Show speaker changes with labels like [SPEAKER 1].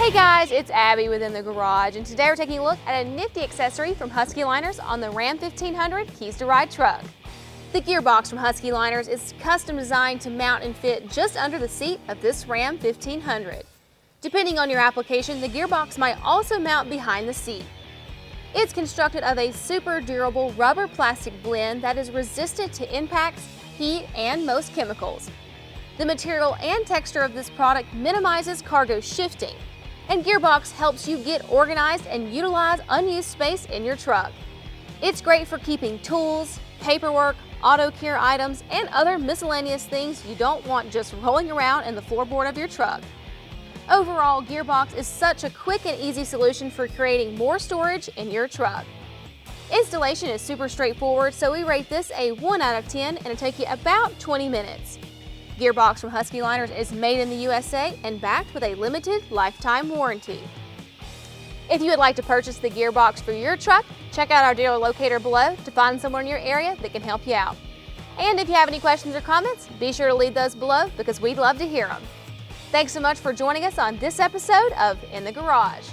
[SPEAKER 1] Hey guys, it's Abby within the garage, and today we're taking a look at a nifty accessory from Husky Liners on the Ram 1500 Keys to Ride truck. The gearbox from Husky Liners is custom designed to mount and fit just under the seat of this Ram 1500. Depending on your application, the gearbox might also mount behind the seat. It's constructed of a super durable rubber plastic blend that is resistant to impacts, heat, and most chemicals. The material and texture of this product minimizes cargo shifting, and gearbox helps you get organized and utilize unused space in your truck. It's great for keeping tools, paperwork, auto care items, and other miscellaneous things you don't want just rolling around in the floorboard of your truck. Overall, gearbox is such a quick and easy solution for creating more storage in your truck. Installation is super straightforward, so we rate this a 1 out of 10 and it'll take you about 20 minutes. Gearbox from Husky Liners is made in the USA and backed with a limited lifetime warranty. If you would like to purchase the gearbox for your truck, check out our dealer locator below to find someone in your area that can help you out. And if you have any questions or comments, be sure to leave those below because we'd love to hear them. Thanks so much for joining us on this episode of In the Garage.